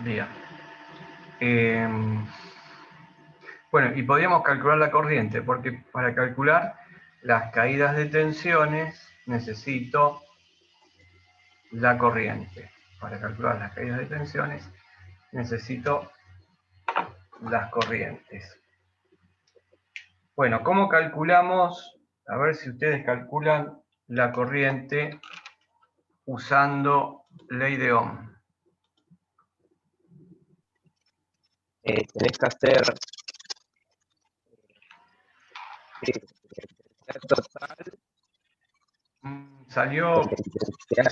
Bien. Bueno, y podríamos calcular la corriente, porque para calcular las caídas de tensiones necesito la corriente. Para calcular las caídas de tensiones necesito las corrientes. Bueno, ¿cómo calculamos? A ver si ustedes calculan la corriente usando ley de Ohm. Tenés que hacer total Salió potencial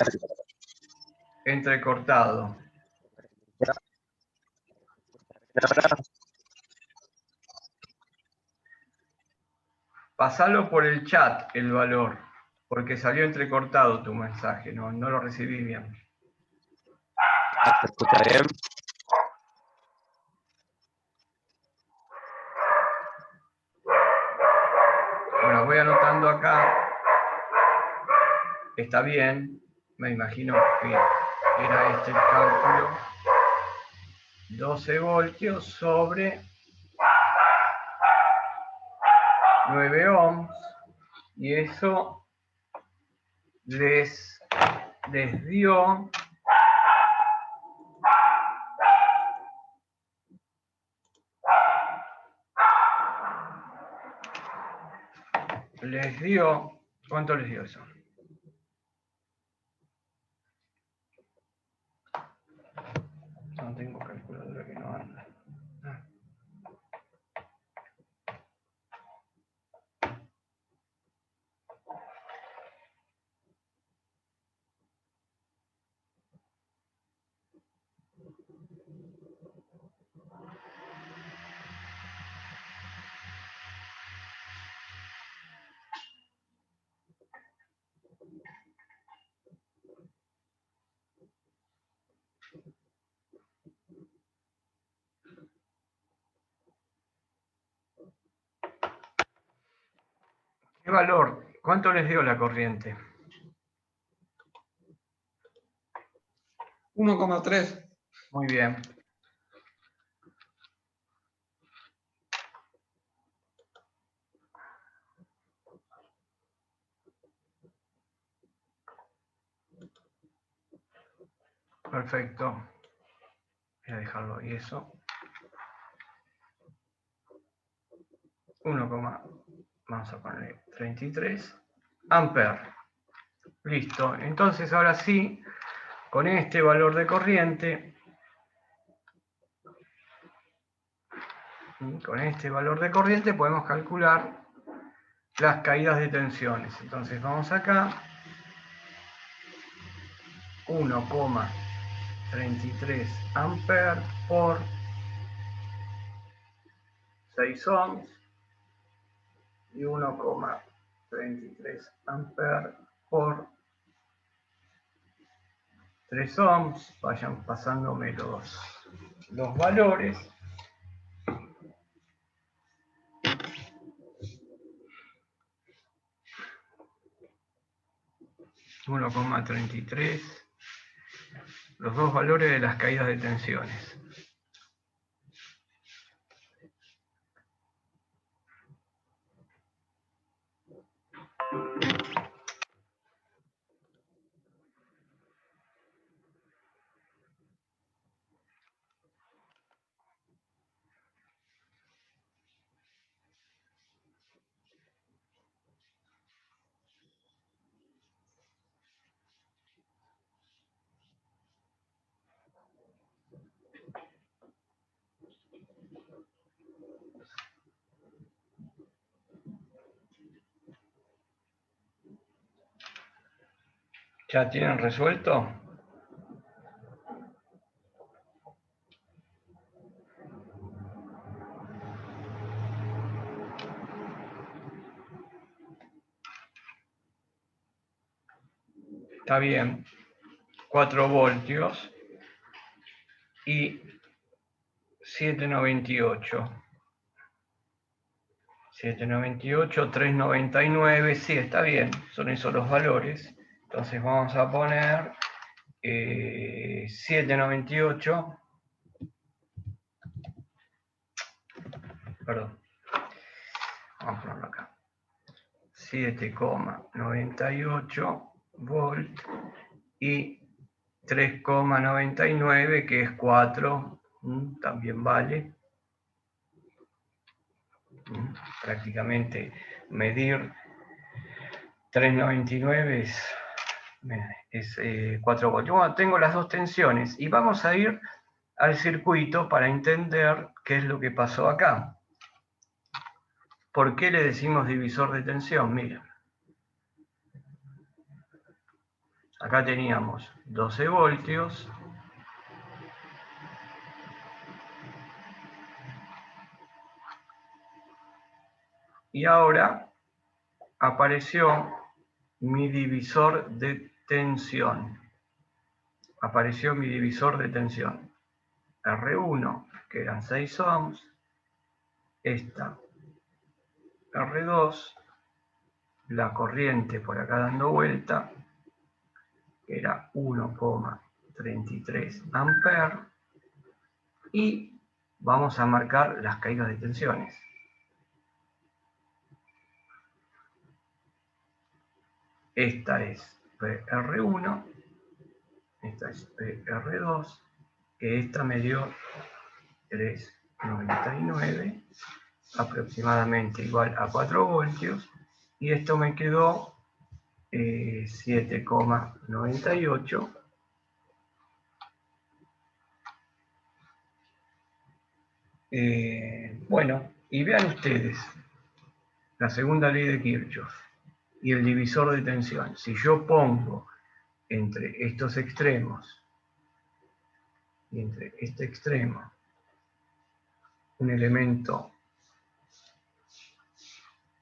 entrecortado. Pasalo por el chat el valor, porque salió entrecortado tu mensaje, no lo recibí bien. ¿Se escucha bien? Bueno, voy anotando acá. Está bien, me imagino que era este el cálculo. 12 voltios sobre 9 ohms, y eso les dio ¿cuánto les dio eso? No tengo calculadora que no anda. ¿Qué valor? ¿Cuánto les dio la corriente? 1,3. Muy bien. Perfecto. Voy a dejarlo ahí eso. 1, vamos a ponerle 33 amperes. Listo. Entonces ahora sí, con este valor de corriente, podemos calcular las caídas de tensiones. Entonces vamos acá, 1,33 amperes por 6 ohms y 1,33 amperes por 3 ohms. Vayan pasándome los valores. $1,33, los dos valores de las caídas de tensiones. ¿Ya tienen resuelto? Está bien. 4 voltios y 798. 798, 399, sí, está bien, son esos los valores. Entonces vamos a poner 798 perdón. Vamos a ponerlo acá. 7,98 volt y 3,99, que es 4, también vale. Prácticamente medir 3,99 es 4 voltios. Bueno, tengo las dos tensiones y vamos a ir al circuito para entender qué es lo que pasó acá. ¿Por qué le decimos divisor de tensión? Miren. Acá teníamos 12 voltios. Y ahora apareció mi divisor de tensión. Apareció mi divisor de tensión. R1, que eran 6 ohms. Esta R2, la corriente por acá dando vuelta, que era 1,33 amperes. Y vamos a marcar las caídas de tensiones. Esta es PR1, esta es PR2, que esta me dio 3,99, aproximadamente igual a 4 voltios, y esto me quedó 7,98. Bueno, y vean ustedes la segunda ley de Kirchhoff y el divisor de tensión. Si yo pongo entre estos extremos y entre este extremo un elemento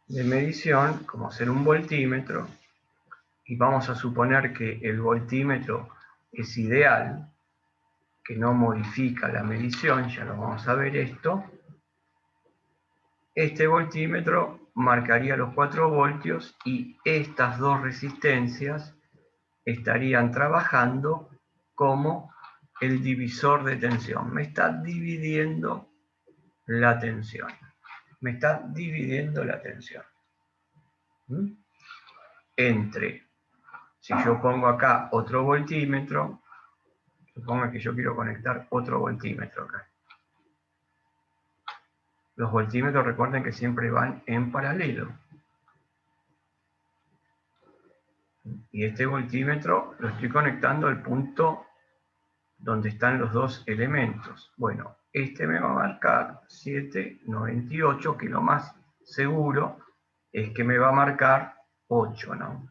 de medición, como ser un voltímetro, y vamos a suponer que el voltímetro es ideal, que no modifica la medición, ya lo vamos a ver esto, este voltímetro marcaría los 4 voltios y estas dos resistencias estarían trabajando como el divisor de tensión. Me está dividiendo la tensión. Me está dividiendo la tensión. Entre, si yo pongo acá otro voltímetro, suponga que yo quiero conectar otro voltímetro acá. Los voltímetros, recuerden que siempre van en paralelo. Y este voltímetro lo estoy conectando al punto donde están los dos elementos. Bueno, este me va a marcar 7,98, que lo más seguro es que me va a marcar 8, ¿no?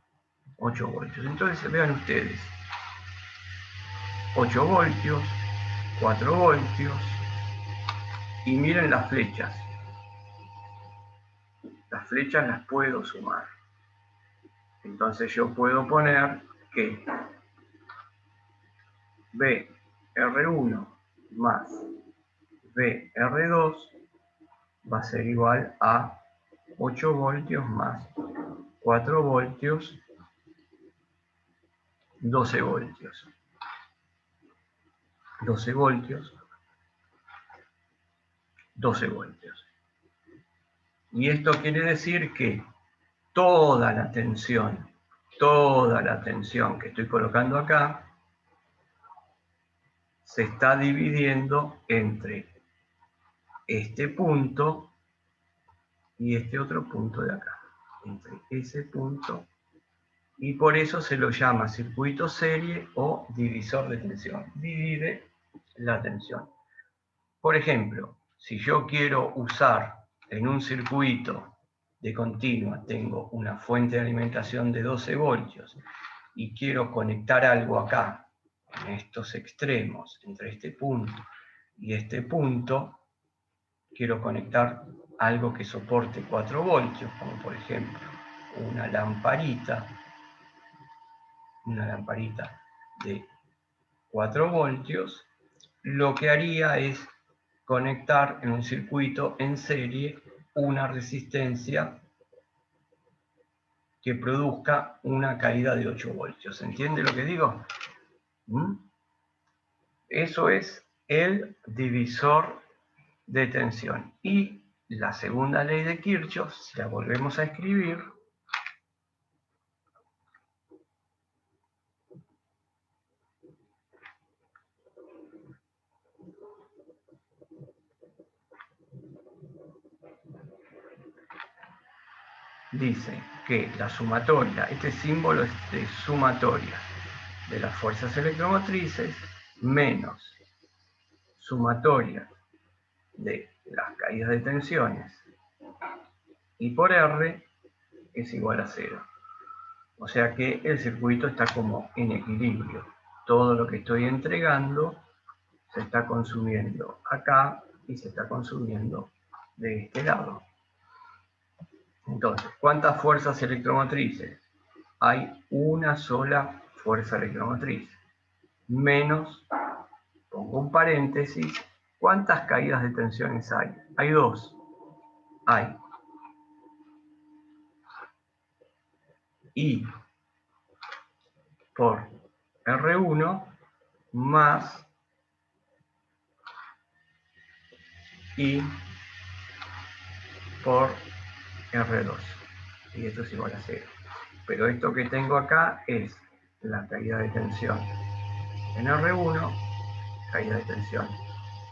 8 voltios. Entonces vean ustedes, 8 voltios, 4 voltios, y miren las flechas. Las flechas las puedo sumar. Entonces yo puedo poner que BR1 más BR2 va a ser igual a 8 voltios más 4 voltios, 12 voltios. 12 voltios, 12 voltios. Y esto quiere decir que toda la tensión que estoy colocando acá, se está dividiendo entre este punto y este otro punto de acá. Entre ese punto, y por eso se lo llama circuito serie o divisor de tensión. Divide la tensión. Por ejemplo, si yo quiero usar en un circuito de continua, tengo una fuente de alimentación de 12 voltios y quiero conectar algo acá, en estos extremos, entre este punto y este punto, quiero conectar algo que soporte 4 voltios, como por ejemplo una lamparita de 4 voltios, lo que haría es conectar en un circuito en serie una resistencia que produzca una caída de 8 voltios. ¿Se entiende lo que digo? Eso es el divisor de tensión. Y la segunda ley de Kirchhoff, si la volvemos a escribir, dice que la sumatoria, este símbolo es de sumatoria de las fuerzas electromotrices menos sumatoria de las caídas de tensiones y por R es igual a 0. O sea que el circuito está como en equilibrio. Todo lo que estoy entregando se está consumiendo acá y se está consumiendo de este lado. Entonces, ¿cuántas fuerzas electromotrices? Hay una sola fuerza electromotriz. Menos, pongo un paréntesis, ¿cuántas caídas de tensiones hay? Hay dos. Hay I por R1 más I por R2. Y esto es igual a 0. Pero esto que tengo acá es la caída de tensión en R1, caída de tensión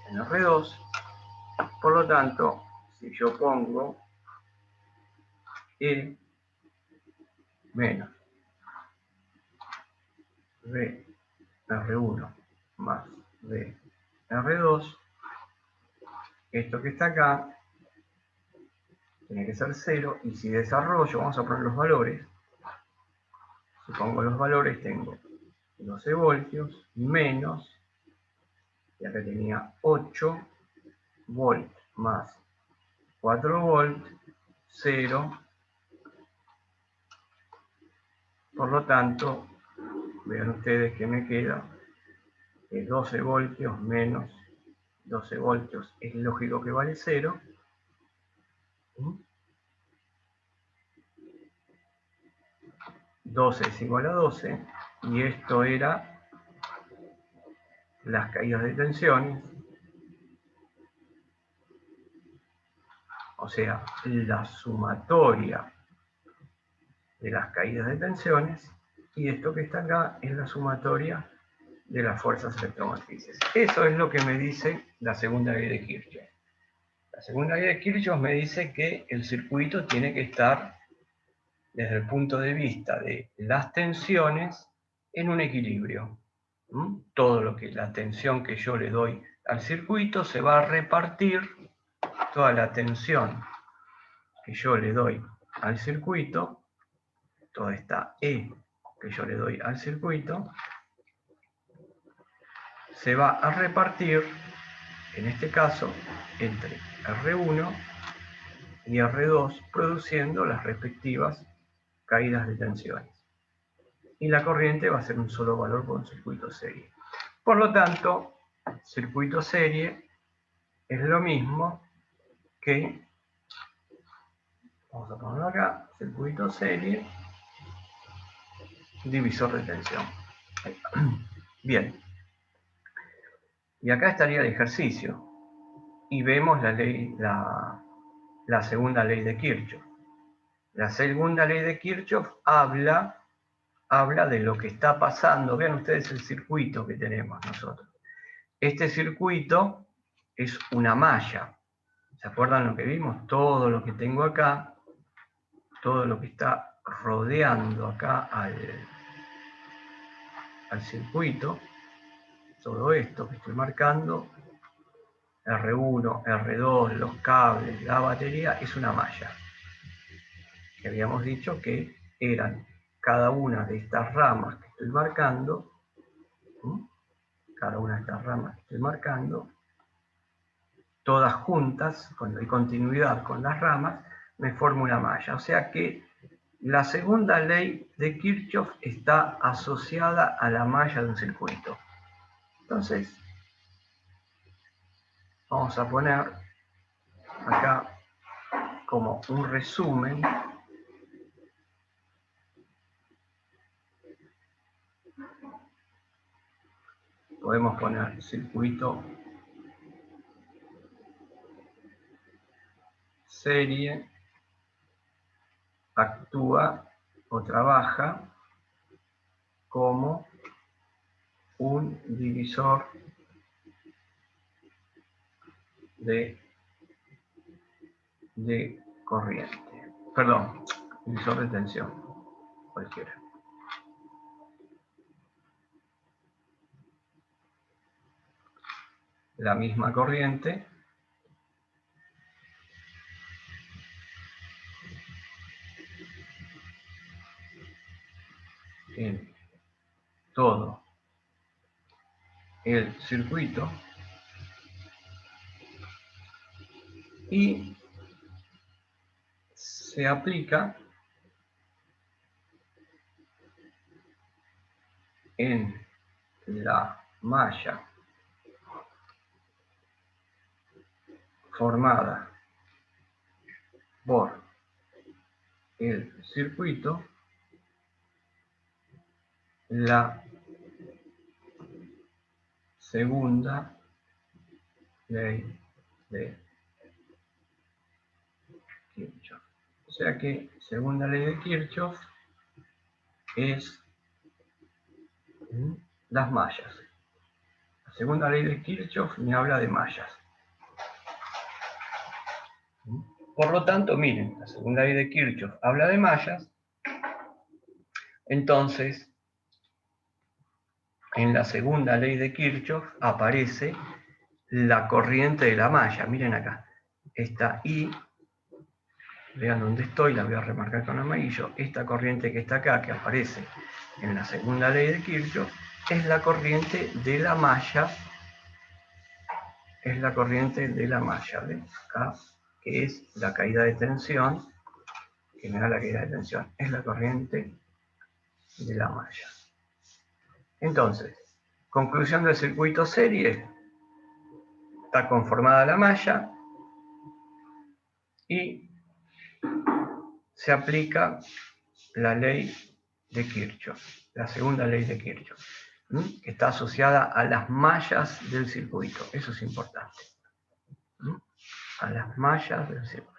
en R2. Por lo tanto, si yo pongo E menos V R1 más V R2, esto que está acá tiene que ser 0, y si desarrollo, vamos a poner los valores. Si pongo los valores, tengo 12 voltios menos, y acá tenía 8 volt más 4 volt, 0. Por lo tanto, vean ustedes que me queda 12 voltios menos 12 voltios. Es lógico que vale 0. 12 es igual a 12, y esto era las caídas de tensiones, o sea, la sumatoria de las caídas de tensiones, y esto que está acá es la sumatoria de las fuerzas electromotrices. Eso es lo que me dice la segunda ley de Kirchhoff. La segunda ley de Kirchhoff me dice que el circuito tiene que estar, desde el punto de vista de las tensiones, en un equilibrio. Todo lo que la tensión que yo le doy al circuito se va a repartir, toda la tensión que yo le doy al circuito, toda esta E que yo le doy al circuito, se va a repartir, en este caso, entre R1 y R2, produciendo las respectivas caídas de tensiones. Y la corriente va a ser un solo valor por un circuito serie. Por lo tanto, circuito serie es lo mismo que, vamos a ponerlo acá, circuito serie, divisor de tensión. Bien. Y acá estaría el ejercicio. Y vemos la ley, la segunda ley de Kirchhoff. La segunda ley de Kirchhoff habla de lo que está pasando. Vean ustedes el circuito que tenemos nosotros. Este circuito es una malla. ¿Se acuerdan lo que vimos? Todo lo que tengo acá, todo lo que está rodeando acá al circuito, todo esto que estoy marcando, R1, R2, los cables, la batería, es una malla. Que habíamos dicho que eran cada una de estas ramas que estoy marcando, cada una de estas ramas que estoy marcando, todas juntas, cuando hay continuidad con las ramas, me forma una malla. O sea que la segunda ley de Kirchhoff está asociada a la malla de un circuito. Entonces, vamos a poner acá como un resumen podemos poner circuito serie actúa o trabaja como un divisor de corriente. Perdón, divisor de tensión, cualquiera. La misma corriente en todo el circuito y se aplica en la malla formada por el circuito, la segunda ley de Kirchhoff. O sea que segunda ley de Kirchhoff es las mallas. La segunda ley de Kirchhoff me habla de mallas. Por lo tanto, miren, la segunda ley de Kirchhoff habla de mallas. Entonces, en la segunda ley de Kirchhoff aparece la corriente de la malla. Miren acá, esta I, vean dónde estoy, la voy a remarcar con amarillo. Esta corriente que está acá, que aparece en la segunda ley de Kirchhoff, es la corriente de la malla. Es la corriente de la malla, ¿ven? Acá, que es la caída de tensión, que me da la caída de tensión. Es la corriente de la malla. Entonces, conclusión del circuito serie. Está conformada la malla y se aplica la ley de Kirchhoff, la segunda ley de Kirchhoff, que está asociada a las mallas del circuito. Eso es importante. A las mallas del circuito.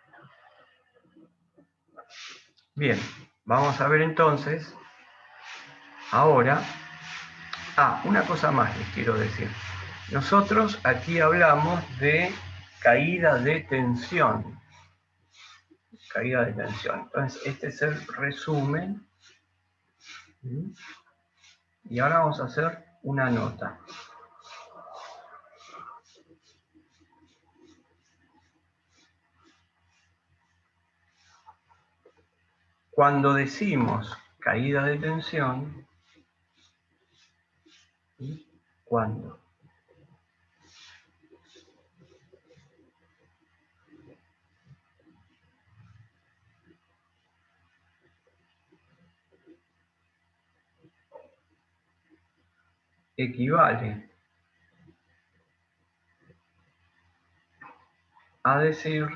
Bien, vamos a ver entonces, ahora, una cosa más les quiero decir. Nosotros aquí hablamos de caída de tensión. Caída de tensión. Entonces, este es el resumen. Y ahora vamos a hacer una nota. Cuando decimos caída de tensión, cuando equivale a decir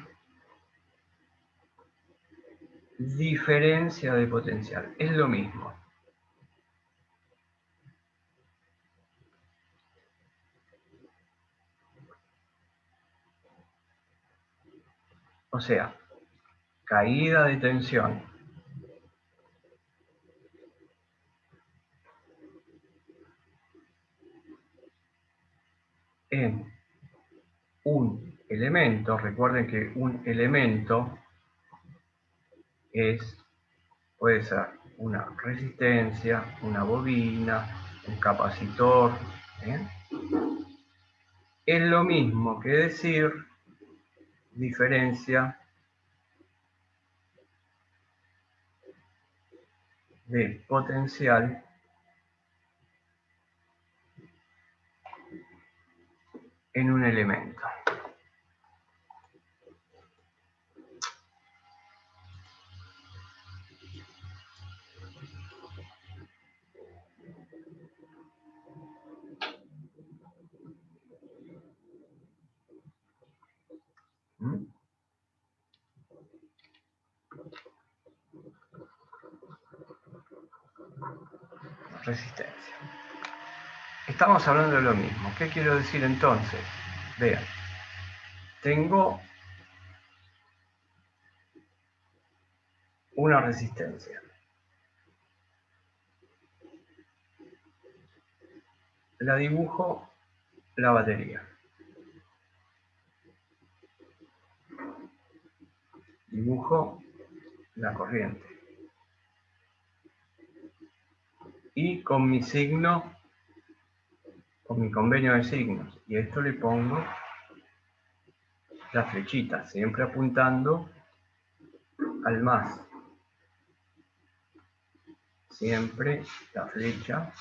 diferencia de potencial. Es lo mismo. O sea, caída de tensión en un elemento. Recuerden que un elemento puede ser una resistencia, una bobina, un capacitor. Es lo mismo que decir diferencia de potencial en un elemento. Resistencia. Estamos hablando de lo mismo. ¿Qué quiero decir entonces? Vean, tengo una resistencia. La dibujo la batería. Dibujo la corriente. Y con mi signo, con mi convenio de signos, y esto le pongo la flechita, siempre apuntando al más. Siempre la flecha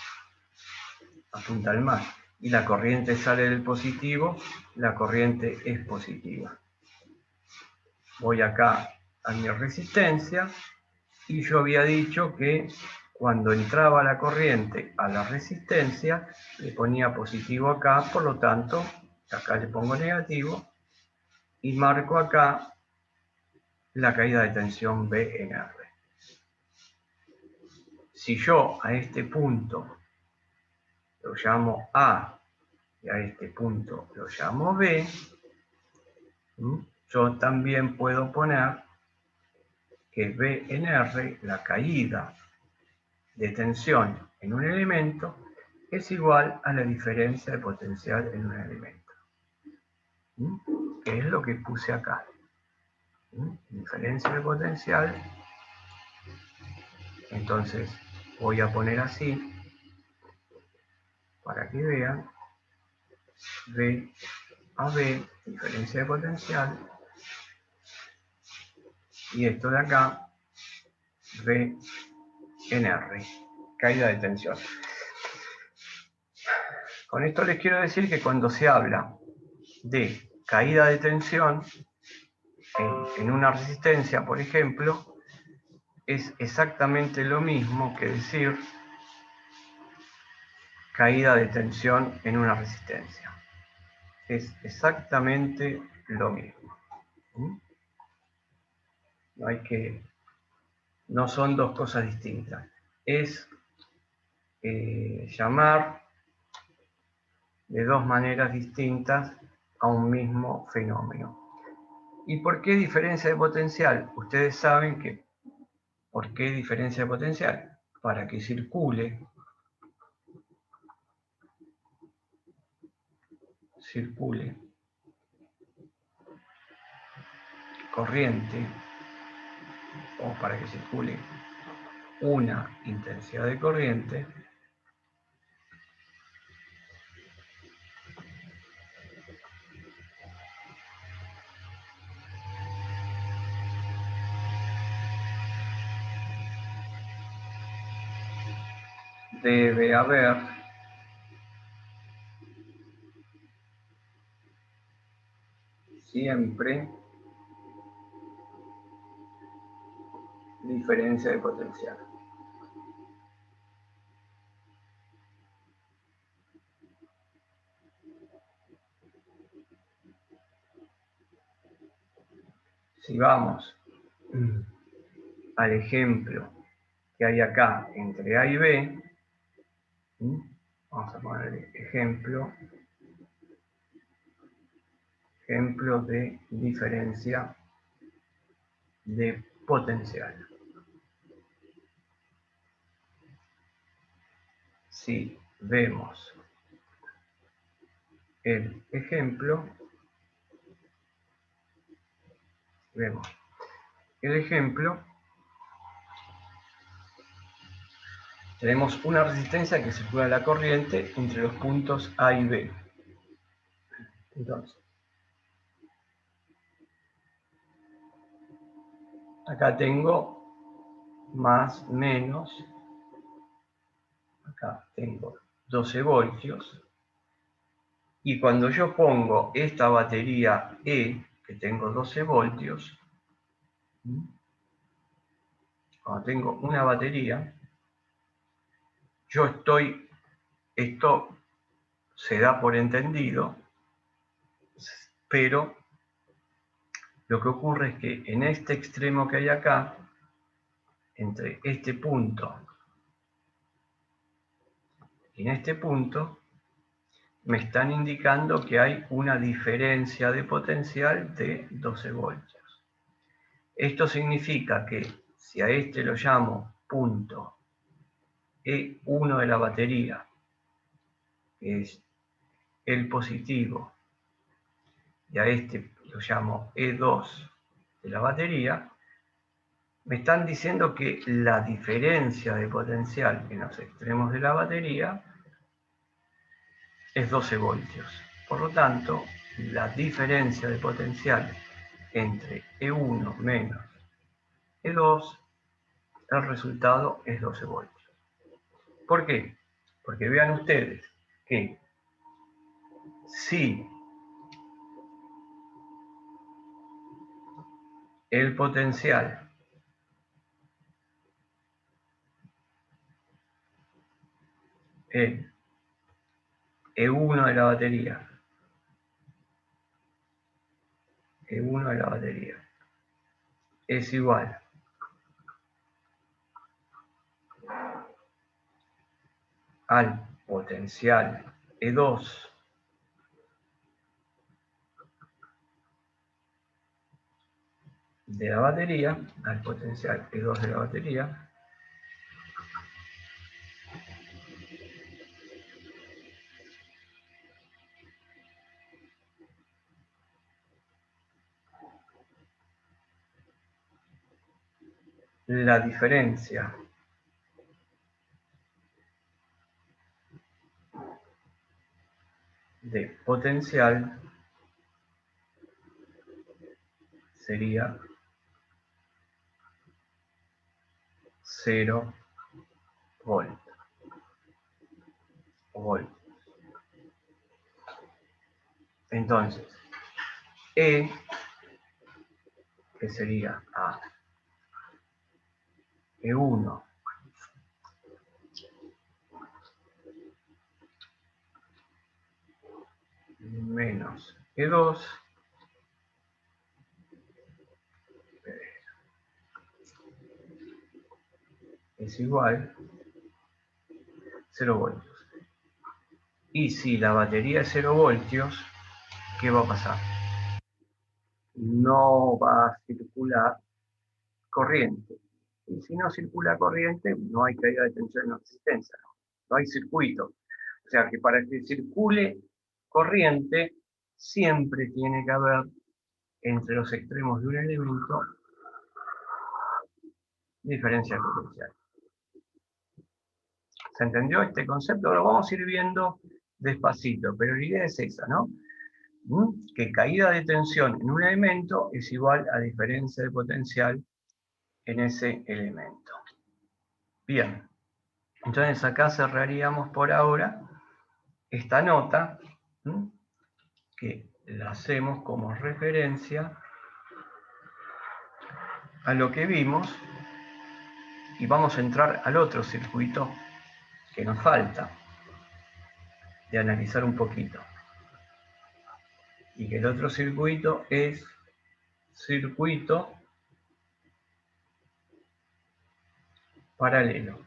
apunta al más. Y la corriente sale del positivo, la corriente es positiva. Voy acá a mi resistencia, y yo había dicho que cuando entraba la corriente a la resistencia, le ponía positivo acá, por lo tanto, acá le pongo negativo, y marco acá la caída de tensión B en R. Si yo a este punto lo llamo A y a este punto lo llamo B, yo también puedo poner que B en R, la caída de tensión en un elemento, es igual a la diferencia de potencial en un elemento. Que es lo que puse acá. Diferencia de potencial. Entonces voy a poner así, para que vean, B a B, diferencia de potencial, y esto de acá, B en R, caída de tensión. Con esto les quiero decir que cuando se habla de caída de tensión en una resistencia, por ejemplo, es exactamente lo mismo que decir caída de tensión en una resistencia. Es exactamente lo mismo. No son dos cosas distintas. Es llamar de dos maneras distintas a un mismo fenómeno. ¿Y por qué diferencia de potencial? Ustedes saben que ¿por qué diferencia de potencial? Para que circule corriente, o para que circule una intensidad de corriente, debe haber siempre diferencia de potencial. Si vamos al ejemplo que hay acá entre A y B, vamos a poner ejemplo de diferencia de potencial. Si vemos el ejemplo, tenemos una resistencia que circula la corriente entre los puntos A y B. Entonces, acá tengo más, menos, acá tengo 12 voltios, y cuando yo pongo esta batería E, que tengo 12 voltios, cuando tengo una batería, esto se da por entendido, pero lo que ocurre es que en este extremo que hay acá, entre este punto y en este punto, me están indicando que hay una diferencia de potencial de 12 voltios. Esto significa que si a este lo llamo punto E1 de la batería, que es el positivo, y a este lo llamo E2 de la batería, me están diciendo que la diferencia de potencial en los extremos de la batería es 12 voltios. Por lo tanto, la diferencia de potencial entre E1 menos E2, el resultado es 12 voltios. ¿Por qué? Porque vean ustedes que si el potencial en E1 de la batería, E1 de la batería, es igual al potencial E2 de la batería, al potencial E2 de la batería, la diferencia de potencial sería 0 volt. Entonces, E, que sería A, E1 menos E2 es igual a 0 voltios. Y si la batería es 0 voltios, ¿qué va a pasar? No va a circular corriente. Y si no circula corriente, no hay caída de tensión en la resistencia, no hay circuito. O sea que para que circule corriente, siempre tiene que haber entre los extremos de un elemento diferencia potencial. ¿Se entendió este concepto? Lo vamos a ir viendo despacito, pero la idea es esa, ¿no? Que caída de tensión en un elemento es igual a diferencia de potencial en ese elemento. Bien, entonces acá cerraríamos por ahora esta nota, que la hacemos como referencia a lo que vimos, y vamos a entrar al otro circuito que nos falta de analizar un poquito. Y que el otro circuito es circuito paralelo.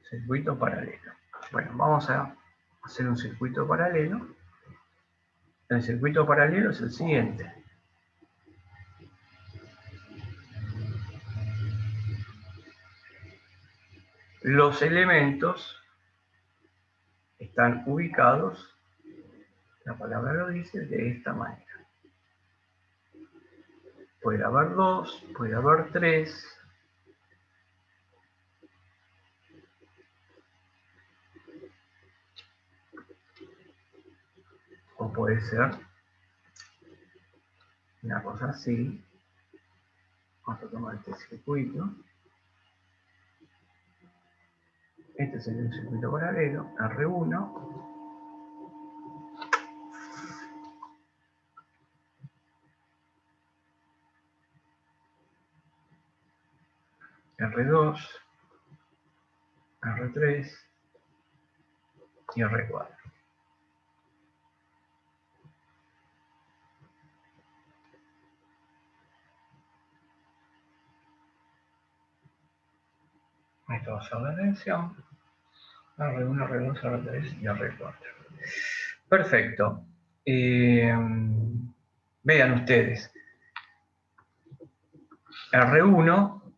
Circuito paralelo. Bueno, vamos a hacer un circuito paralelo. El circuito paralelo es el siguiente. Los elementos están ubicados, la palabra lo dice, de esta manera. Puede haber 2, puede haber 3. O puede ser una cosa así. Vamos a tomar este circuito. Este sería un circuito paralelo, R1. R2, R3 y R4. Esto va a ser la tensión. R1, R2, R3 y R4. Perfecto. Vean ustedes, R1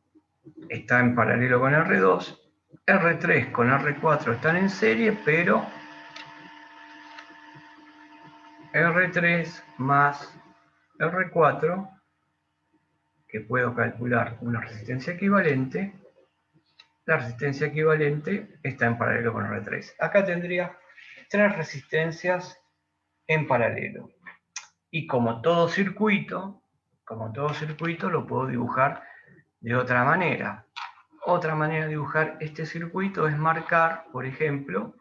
está en paralelo con R2, R3 con R4 están en serie, pero R3 más R4, que puedo calcular una resistencia equivalente, la resistencia equivalente está en paralelo con R3. Acá tendría 3 resistencias en paralelo. Y como todo circuito lo puedo dibujar de otra manera. Otra manera de dibujar este circuito es marcar, por ejemplo,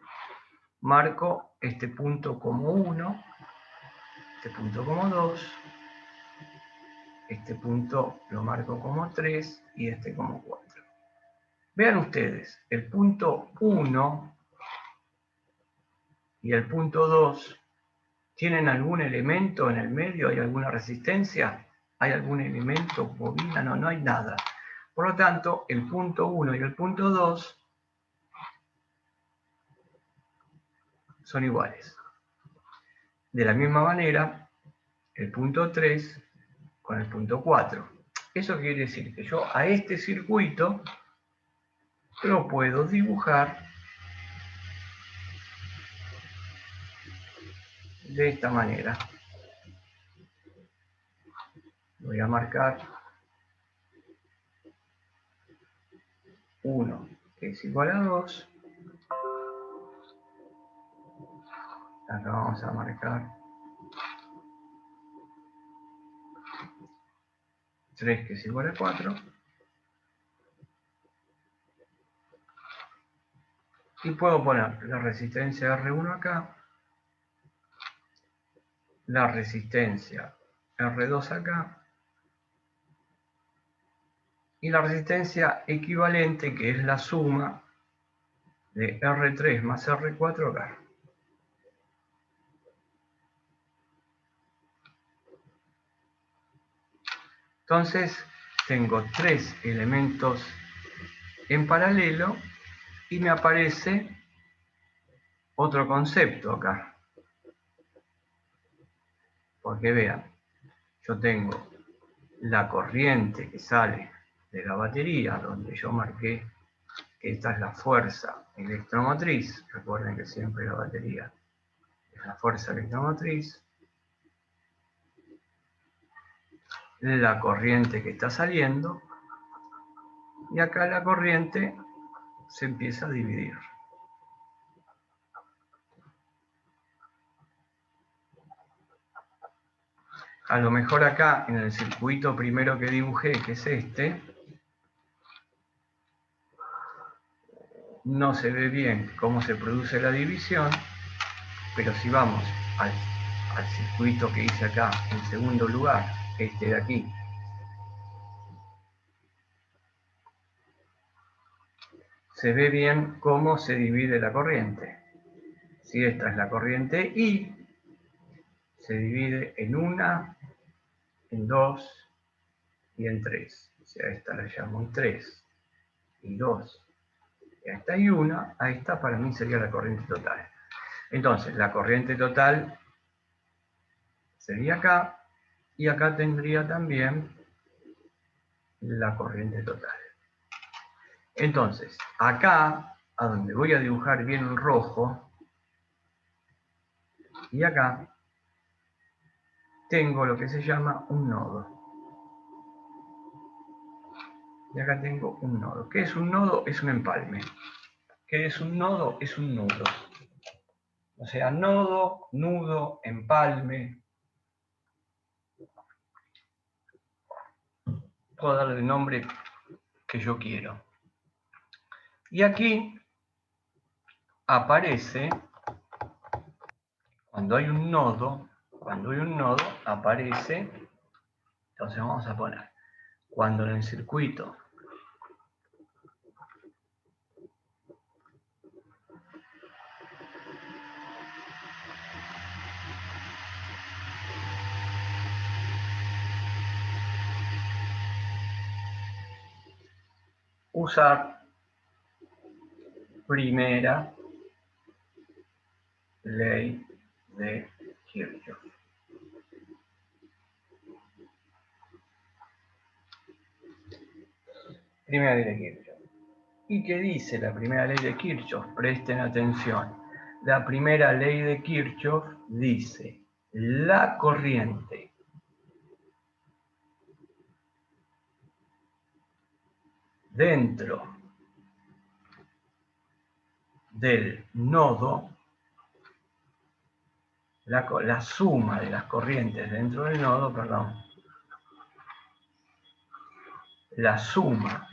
marco este punto como 1, este punto como 2, este punto lo marco como 3 y este como 4. Vean ustedes, el punto 1 y el punto 2 tienen algún elemento en el medio, hay alguna resistencia, hay algún elemento, bobina, no hay nada. Por lo tanto, el punto 1 y el punto 2 son iguales. De la misma manera, el punto 3 con el punto 4. Eso quiere decir que yo a este circuito lo puedo dibujar de esta manera. Voy a marcar 1 que es igual a 2. Acá vamos a marcar 3 que es igual a 4. Y puedo poner la resistencia R1 acá, la resistencia R2 acá, y la resistencia equivalente, que es la suma de R3 más R4 acá. Entonces, tengo 3 elementos en paralelo y me aparece otro concepto acá. Porque vean, yo tengo la corriente que sale de la batería, donde yo marqué que esta es la fuerza electromotriz. Recuerden que siempre la batería es la fuerza electromotriz. La corriente que está saliendo. Y acá la corriente se empieza a dividir. A lo mejor acá, en el circuito primero que dibujé, que es este, no se ve bien cómo se produce la división, pero si vamos al circuito que hice acá, en segundo lugar, este de aquí, se ve bien cómo se divide la corriente. Si esta es la corriente I, se divide en 1, en 2 y en 3. O sea, a esta la llamo 3 y 2. Y a esta y 1, a esta para mí sería la corriente total. Entonces, la corriente total sería acá, y acá tendría también la corriente total. Entonces, acá, a donde voy a dibujar bien en rojo, y acá, tengo lo que se llama un nodo. Y acá tengo un nodo. ¿Qué es un nodo? Es un empalme. ¿Qué es un nodo? Es un nudo. O sea, nodo, nudo, empalme. Puedo darle el nombre que yo quiero. Y aquí aparece, cuando hay un nodo, aparece, entonces vamos a poner, cuando en el circuito usar primera ley de Kirchhoff. Primera ley de Kirchhoff. ¿Y qué dice la primera ley de Kirchhoff? Presten atención. La primera ley de Kirchhoff dice: la corriente dentro del nodo, la suma de las corrientes dentro del nodo, perdón, la suma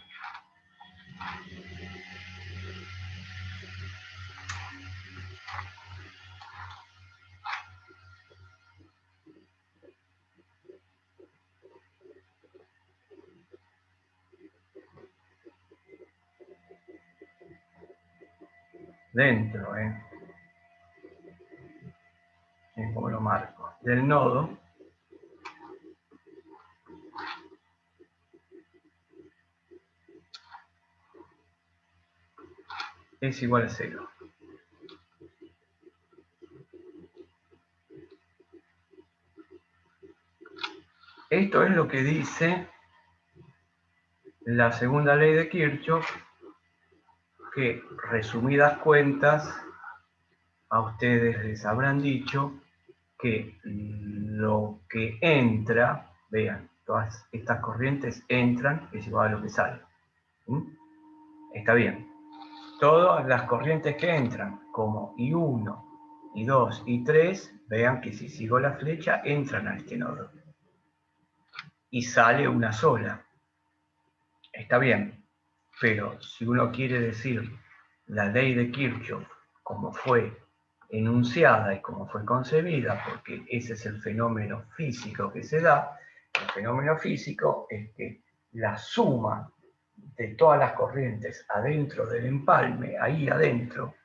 dentro, como lo marco, del nodo es igual a 0. Esto es lo que dice la segunda ley de Kirchhoff, que resumidas cuentas a ustedes les habrán dicho que lo que entra, vean, todas estas corrientes entran, es igual a lo que sale. ¿Mm? Está bien. Todas las corrientes que entran, como I1, I2, I3, vean que si sigo la flecha, entran a este nodo. Y sale una sola. Está bien. Pero si uno quiere decir la ley de Kirchhoff como fue enunciada y como fue concebida, porque ese es el fenómeno físico que se da, el fenómeno físico es que la suma de todas las corrientes adentro del empalme, ahí adentro,